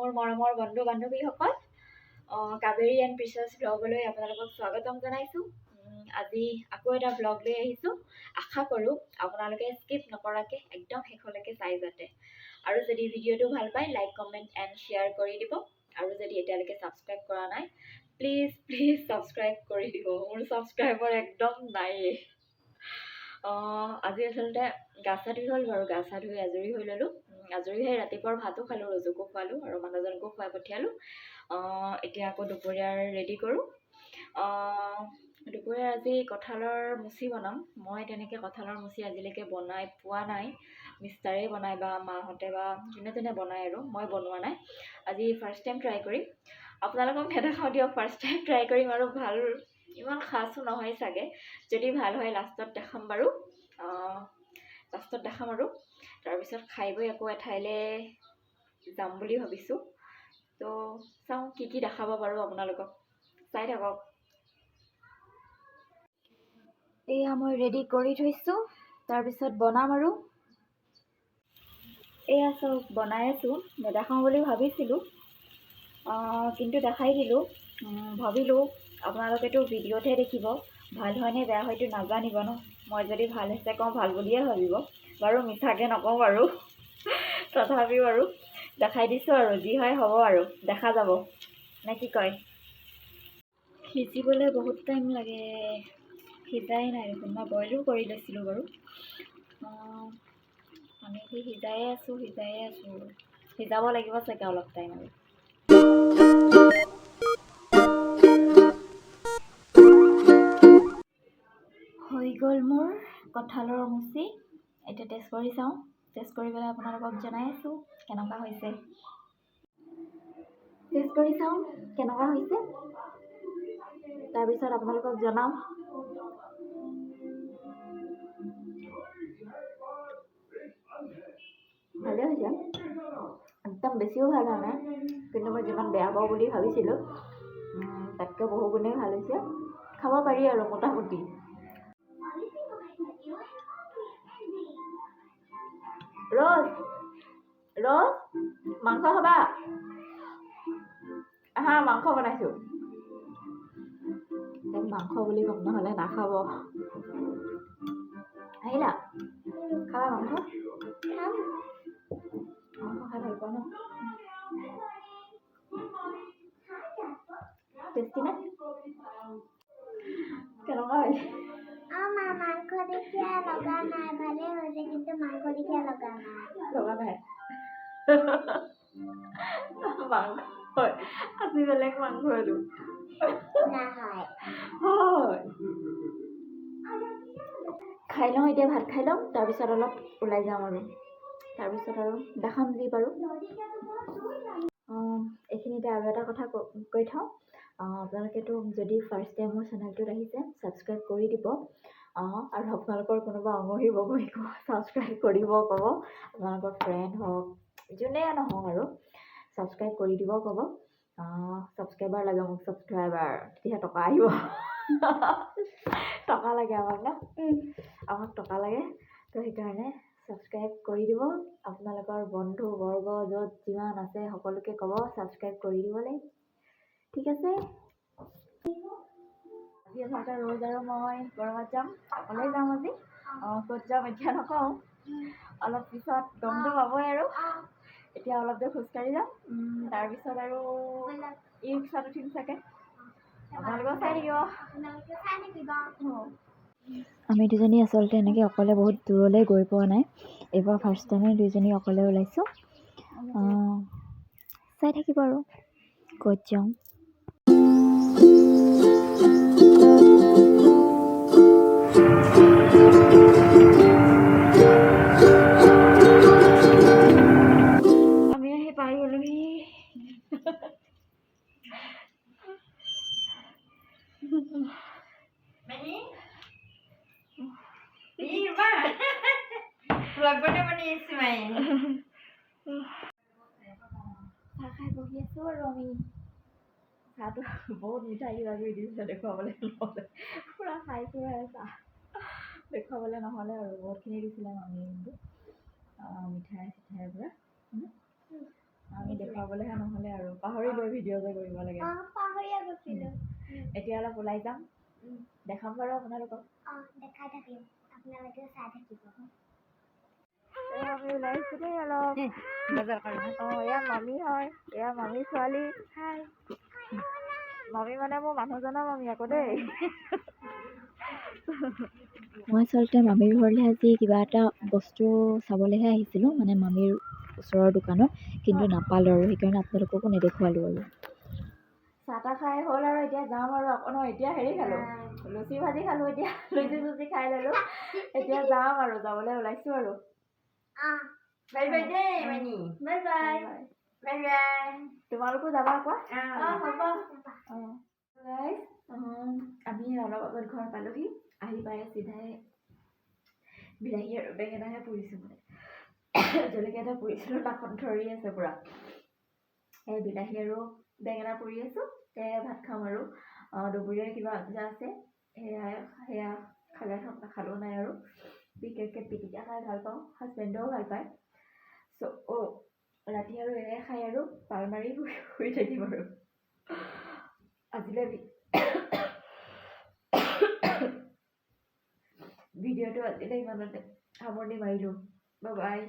মোৰ মৰমৰ বন্ধু বান্ধৱীসকল, কাবেৰী এণ্ড প্ৰিচাছ ব্লগলৈ আপোনালোকক স্বাগতম জনাইছোঁ। আজি আকৌ এটা ব্লগ লৈ আহিছোঁ। আশা কৰোঁ আপোনালোকে স্কিপ নকৰাকৈ একদম শেষলৈকে চাই যাতে। আৰু যদি ভিডিঅ'টো ভাল পায় লাইক কমেণ্ট এণ্ড শ্বেয়াৰ কৰি দিব। আৰু যদি এতিয়ালৈকে ছাবস্ক্ৰাইব কৰা নাই প্লিজ ছাবস্ক্ৰাইব কৰি দিব। মোৰ ছাবস্ক্ৰাইবাৰ একদম নায়েই। আজি আচলতে গা চা ধুই হ'ল বাৰু, গা চা ধুই আজৰি হৈ ল'লোঁ। আজৰি হৈ ৰাতিপুৱাৰ ভাতো খালোঁ, ৰজুকো খোৱালোঁ আৰু মানুহজনকো খুৱাই পঠিয়ালোঁ। এতিয়া আকৌ দুপৰীয়াৰ ৰেডি কৰোঁ। দুপৰীয়াৰ আজি কঁঠালৰ মুচি বনাম। মই তেনেকৈ কঁঠালৰ মুচি আজিলৈকে বনাই পোৱা নাই। মিষ্টাৰেই বনায় বা মাহঁতে বা যোনে যোনে বনায়, আৰু মই বনোৱা নাই। আজি ফাৰ্ষ্ট টাইম ট্ৰাই কৰিম। আপোনালোকক নেদেখাওঁ দিয়ক, ফাৰ্ষ্ট টাইম ট্ৰাই কৰিম আৰু ভাল ইমান খাচো নহয় চাগে। যদি ভাল হয় লাষ্টত দেখাম বাৰু, আৰু তাৰপিছত খাই বৈ আকৌ এঠাইলৈ যাম বুলি ভাবিছোঁ। তো চাওঁ কি দেখাব পাৰোঁ আপোনালোকক, চাই থাকক। এয়া মই ৰেডি কৰি থৈছোঁ, তাৰপিছত বনাম আৰু। এয়া চব বনাই আছোঁ, নেদেখাওঁ বুলি ভাবিছিলোঁ কিন্তু দেখাই দিলোঁ। ভাবিলোঁ আপোনালোকেতো ভিডিঅ'তহে দেখিব, ভাল হয়নে বেয়া হয়তো নাজানিব ন। মই যদি ভাল হৈছে কওঁ ভাল বুলিয়ে ভাবিব বাৰু, মিছাকৈ নকওঁ বাৰু। তথাপিও আৰু দেখাই দিছোঁ, আৰু যি হয় হ'ব আৰু দেখা যাব নে কি কয়। সিজিবলৈ বহুত টাইম লাগে, সিজাই নাই দেখোন। মই বইলো কৰি লৈছিলোঁ বাৰু, আমি সিজায়ে আছোঁ। সিজাব লাগিব চাগে অলপ টাইম আৰু। হৈ গ'ল মোৰ কঁঠালৰ মুচি। এতিয়া টেষ্ট কৰি চাওঁ, টেষ্ট কৰি পেলাই আপোনালোকক জনাই আছোঁ কেনেকুৱা হৈছে। টেষ্ট কৰি চাওঁ কেনেকুৱা হৈছে, তাৰপিছত আপোনালোকক জনাম। ভালে হৈছে, একদম বেছিও ভাল হোৱা নাই, কিন্তু মই যিমান বেয়া পাওঁ বুলি ভাবিছিলোঁ তাতকৈ বহু গুণেই ভাল হৈছে। খাব পাৰি আৰু মোটামুটি। ৰ'জ মাংস খাবা? আহা, মাংস বনাইছোঁ। তাক মাংস বুলি ক'ম, নহ'লে নাখাব। আহিলা, খাবা মাংস? মাংস খাই ভাল পোৱা ন? টেষ্টি নে? কেনেকুৱা হৈছে? মাংস দেখিয়া লগা নাই, ভালে হৈছে, কিন্তু মাংস দেখিয়া লগা নাই। মাংস আজি বেলেগ মাংস এইটো নহয়। খাই লওঁ এতিয়া, ভাত খাই লওঁ, তাৰপিছত অলপ ওলাই যাম আৰু দেখাম যি বাৰু। এইখিনিতে আৰু এটা কথা কৈ থওঁ, আপোনালোকেতো যদি ফাৰ্ষ্ট টাইম মোৰ চেনেলটোত আহিছে ছাবস্ক্ৰাইব কৰি দিব। আৰু আপোনালোকৰ কোনোবা অঙহী বঙহীকো ছাবস্ক্ৰাইব কৰিব ক'ব। আপোনালোকৰ ফ্ৰেণ্ড হওক যোনে নহওক আৰু ছাবস্ক্ৰাইব কৰি দিব ক'ব। ছাবস্ক্ৰাইবাৰ লাগে মোক, ছাবস্ক্ৰাইবাৰ, তেতিয়াহে টকা আহিব। টকা লাগে আমাক ন, আমাক টকা লাগে। তো সেইকাৰণে ছাবস্ক্ৰাইব কৰি দিব। আপোনালোকৰ বন্ধু বৰ্গ য'ত যিমান আছে সকলোকে ক'ব ছাবস্ক্ৰাইব কৰি দিবলৈ, ঠিক আছে? আজি আচলতে ৰ'জ আৰু মই গৰমত যাম, অকলেই যাম আজি। ক'ত যাম এতিয়া নকওঁ, অলপ পিছত গমটো পাবই আৰু। এতিয়া অলপ দেৰি খোজকাঢ়ি যাম, তাৰপিছত আৰু ই ৰিক্সাত উঠিম চাগে। আপোনালোকেও চাই থাকিব। আমি দুজনী আচলতে এনেকৈ অকলে বহুত দূৰলৈ গৈ পোৱা নাই। এইবাৰ ফাৰ্ষ্ট টাইমে দুইজনী অকলে ওলাইছোঁ। চাই থাকিব আৰু ক'ত যাওঁ। আমি আহি পাই গ'লোহি। চাহ খাই বহি আছোঁ আৰু আমি। চাহটো বহুত মিঠাই কিবা কিবি দিছিলে দেখুৱাবলৈ নহ'লে, পূৰা খাইছোঁ চাহ দেখুৱাবলৈ নহ'লে আৰু বহুতখিনি দিছিলে মামীয়ে, কিন্তু মিঠাই চিঠাইৰ পৰা আমি দেখুৱাবলৈহে নহ'লে আৰু পাহৰিলোঁ ভিডিঅ' যে কৰিব লাগে পাহৰিয়ে গৈছিলোঁ এতিয়া অলপ ওলাই যাম দেখাম বাৰু আপোনালোকক দেখাই থাকিম আপোনালোকেও চাই থাকিব আমি ওলাইছোঁ দেই অলপ এয়া মামী হয় এয়া মামী ছোৱালী মামী মানে মোৰ মানুহজনৰ মামী আকৌ দেই মই আচলতে মামীৰ ঘৰলৈ আজি কিবা এটা বস্তু চাবলৈহে আহিছিলোঁ মানে মামীৰ ওচৰৰ দোকানত কিন্তু নাপালোঁ আৰু সেইকাৰণে আপোনালোককো নেদেখুৱালোঁ আৰু চাহ তাহ খাই হ'ল আৰু এতিয়া যাম আৰু এতিয়া হেৰি খালোঁ লুচি ভাজি খালোঁ এতিয়া লুচি খাই ল'লোঁ এতিয়া যাম আৰু যাবলৈ ওলাইছোঁ আৰু বাই বাই দেই মাইনী বাই বাই বাই বাই তোমালোকো যাবা কোৱা হ'ব আমি অলপ আগত ঘৰ পালোহি আহি পাই চিধাই বিলাহী আৰু বেঙেনাহে পুৰিছোঁ মানে জলকীয়া এটা পুৰিছিলোঁ নাকত ধৰি আছে পূৰা এই বিলাহী আৰু বেঙেনা পুৰি আছোঁ সেয়াই ভাত খাম আৰু দুপৰীয়াৰ কিবা আঞ্জা আছে সেয়া খালেও নাই আৰু বিশেষকৈ পিটিকা খাই ভাল পাওঁ হাজবেণ্ডেও ভাল পায় ৰাতি আৰু এয়াই খাই আৰু পাল মাৰি শুই থাকিম আৰু আজিলৈ ভিডিঅ'টো আজিলৈ ইমানতে সামৰণি মাৰিলোঁ বাই বাই